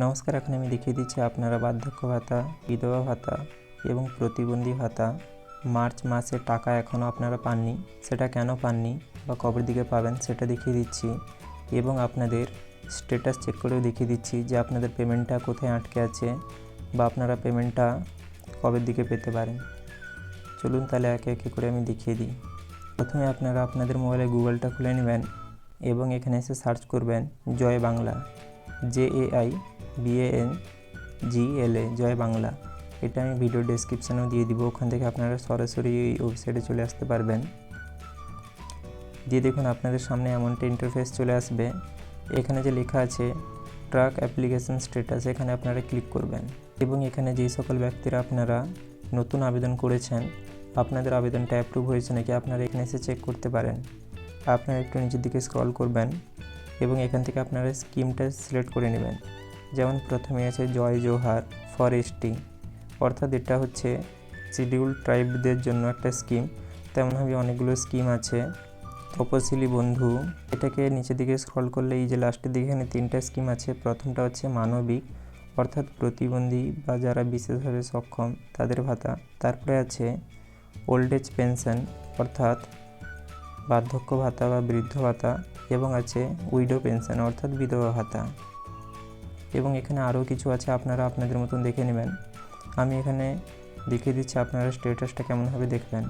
নমস্কার, এখন আমি দেখিয়ে দিচ্ছি আপনারা বার্ধক্য ভাতা, বিধবা ভাতা এবং প্রতিবন্ধী ভাতা মার্চ মাসে টাকা এখনও আপনারা পাননি, সেটা কেন পাননি বা কবের দিকে পাবেন সেটা দেখিয়ে দিচ্ছি এবং আপনাদের স্ট্যাটাস চেক করেও দেখিয়ে দিচ্ছি যে আপনাদের পেমেন্টটা কোথায় আটকে আছে বা আপনারা পেমেন্টটা কবের দিকে পেতে পারেন। চলুন তাহলে একে একে করে আমি দেখিয়ে দিই। প্রথমে আপনারা আপনাদের মোবাইলে গুগলটা খুলে নেবেন এবং এখানে এসে সার্চ করবেন জয় বাংলা, JAIBANGLA, জয় বাংলা। এটা আমি ভিডিও ডেসক্রিপশানেও দিয়ে দিব, ওখান থেকে আপনারা সরাসরি এই ওয়েবসাইটে চলে আসতে পারবেন। দিয়ে দেখুন আপনাদের সামনে এমনটা ইন্টারফেস চলে আসবে। এখানে যে লেখা আছে ট্র্যাক অ্যাপ্লিকেশন স্ট্যাটাস, এখানে আপনারা ক্লিক করবেন এবং এখানে যেই সকল ব্যক্তিরা আপনারা নতুন আবেদন করেছেন আপনাদের আবেদনটা অ্যাপ্রুভ হয়েছে নাকি আপনারা এখানে এসে চেক করতে পারেন। আপনারা একটু নিচের দিকে স্ক্রল করবেন এবং এখান থেকে আপনারা স্কিমটা সিলেক্ট করে নেবেন। যেমন প্রথমে আছে জয় জোহার ফর ST, অর্থাৎ এটা হচ্ছে শিডিউল ট্রাইবদের জন্য একটা স্কিম। তেমনভাবে অনেকগুলো স্কিম আছে। তপশিলি বন্ধু, এটাকে নিচের দিকে স্ক্রল করলে এই যে লাস্টের দিকে এখানে 3টা স্কিম আছে। প্রথমটা হচ্ছে মানবিক, অর্থাৎ প্রতিবন্ধী বা যারা বিশেষভাবে সক্ষম তাদের ভাতা। তারপরে আছে ওল্ড এজ পেনশন, অর্থাৎ বার্ধক্য ভাতা বা বৃদ্ধ ভাতা, এবং আছে উইডো পেনশন, অর্থাৎ বিধবা ভাতা। এবং এখানে আরও কিছু আছে, আপনারা আপনাদের মতন দেখে নেবেন। আমি এখানে দেখিয়ে দিচ্ছি আপনারা স্ট্যাটাসটা কেমনভাবে দেখবেন।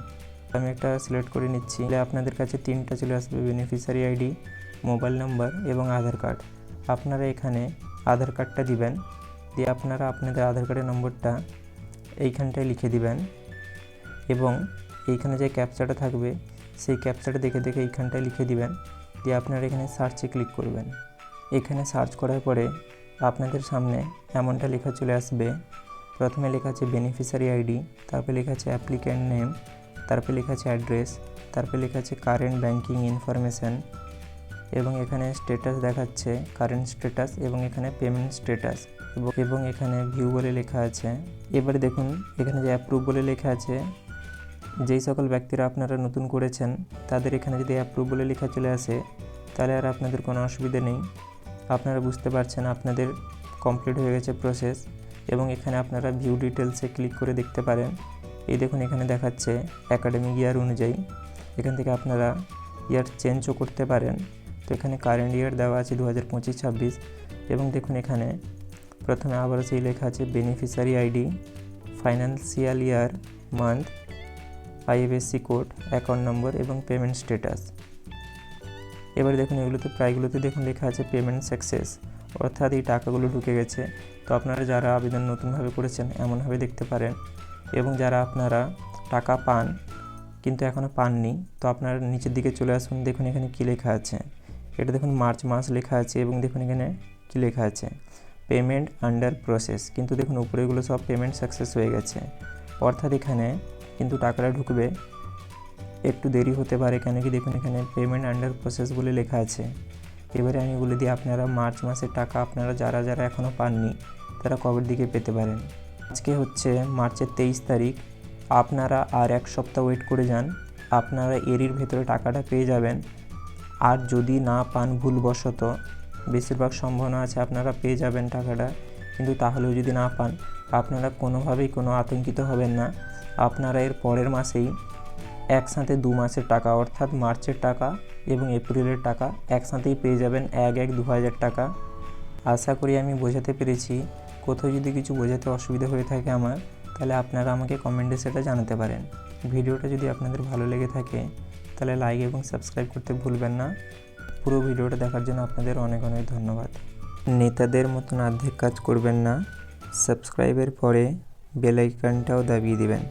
আমি একটা সিলেক্ট করে নিচ্ছি। আপনাদের কাছে 3টা চলে আসবে, বেনিফিশিয়ারি ID, মোবাইল নাম্বার এবং আধার কার্ড। আপনারা এখানে আধার কার্ডটা দিবেন, দিয়ে আপনারা আপনাদের আধার কার্ডের নম্বরটা এইখানটায় লিখে দিবেন এবং এইখানে যে ক্যাপচাটা থাকবে সেই ক্যাপচাটা দেখে দেখে এইখানটায় লিখে দিবেন। দিয়ে আপনারা এখানে সার্চে ক্লিক করবেন। এখানে সার্চ করার পরে আপনাদের সামনে এমনটা লেখা চলে আসবে। প্রথমে লেখা আছে বেনিফিশিয়ারি ID, তারপরে লেখা আছে অ্যাপ্লিক্যান্ট নেম, তারপরে লেখা আছে অ্যাড্রেস, তারপরে লেখা আছে কারেন্ট ব্যাঙ্কিং ইনফরমেশান এবং এখানে স্ট্যাটাস দেখাচ্ছে কারেন্ট স্ট্যাটাস এবং এখানে পেমেন্ট স্ট্যাটাস এবং এখানে ভিউ বলে লেখা আছে। এবারে দেখুন এখানে যে অ্যাপ্রুভ বলে লেখা আছে, যেই সকল ব্যক্তিরা আপনারা নতুন করেছেন তাদের এখানে যদি অ্যাপ্রুভ বলে লেখা চলে আসে তাহলে আর আপনাদের কোনো অসুবিধা নেই। আপনারা বুঝতে পারছেন আপনাদের কমপ্লিট হয়ে গেছে প্রসেস। এবং এখানে আপনারা ভিউ ডিটেলসে ক্লিক করে দেখতে পারেন। এই দেখুন এখানে দেখাচ্ছে অ্যাকাডেমিক ইয়ার অনুযায়ী, এখান থেকে আপনারা ইয়ার চেঞ্জও করতে পারেন। তো এখানে কারেন্ট ইয়ার দেওয়া আছে 2025-26 এবং দেখুন এখানে প্রথমে আবারও সেই লেখা আছে beneficiary ID, financial year, month, IFSC code, account number এবং পেমেন্ট স্ট্যাটাস। এবার দেখুন এগুলোতে প্রায়গুলোতে দেখুন লেখা আছে পেমেন্ট সাকসেস, অর্থাৎ এই টাকাগুলো ঢুকে গেছে। তো আপনারা যারা আবেদন নতুনভাবে করেছেন এমনভাবে দেখতে পারেন এবং যারা আপনারা টাকা পান কিন্তু এখনও পাননি তো আপনারা নিচের দিকে চলে আসুন। দেখুন এখানে কী লেখা আছে, এটা দেখুন মার্চ মাস লেখা আছে এবং দেখুন এখানে কী লেখা আছে পেমেন্ট আন্ডার প্রসেস, কিন্তু দেখুন উপরে এগুলো সব পেমেন্ট সাকসেস হয়ে গেছে। অর্থাৎ এখানে কিন্তু টাকাটা ঢুকবে, একটু দেরি হতে পারে, কেন কি দেখুন এখানে পেমেন্ট আন্ডার প্রসেস বলে লেখা আছে। এবারে আমি বলে দিই আপনারা মার্চ মাসের টাকা আপনারা যারা যারা এখনও পাননি তারা কবের দিকে পেতে পারেন। আজকে হচ্ছে মার্চের 23 তারিখ। আপনারা আর 1 সপ্তাহ ওয়েট করে যান, আপনারা এরই ভেতরে টাকাটা পেয়ে যাবেন। আর যদি না পান ভুলবশত, বেশিরভাগ সম্ভাবনা আছে আপনারা পেয়ে যাবেন টাকাটা, কিন্তু তাহলেও যদি না পান আপনারা কোনোভাবেই কোনো আতঙ্কিত হবেন না। আপনারা এর পরের মাসেই একসাথে 2 মাসের টাকা, অর্থাৎ মার্চের টাকা এবং এপ্রিলের টাকা একসাথেই পেয়ে যাবেন 1/1/2000 টাকা। আশা করি আমি বোঝাতে পেরেছি। কোথাও যদি কিছু বোঝাতে অসুবিধা হয়ে থাকে আমার, তাহলে আপনারা আমাকে কমেন্টে সেটা জানাতে পারেন। ভিডিওটা যদি আপনাদের ভালো লেগে থাকে তাহলে লাইক এবং সাবস্ক্রাইব করতে ভুলবেন না। পুরো ভিডিওটা দেখার জন্য আপনাদের অনেক অনেক ধন্যবাদ। নেতাদের মতন অর্ধেক কাজ করবেন না, সাবস্ক্রাইবের পরে বেল আইকনটাও দাবিয়ে দিবেন।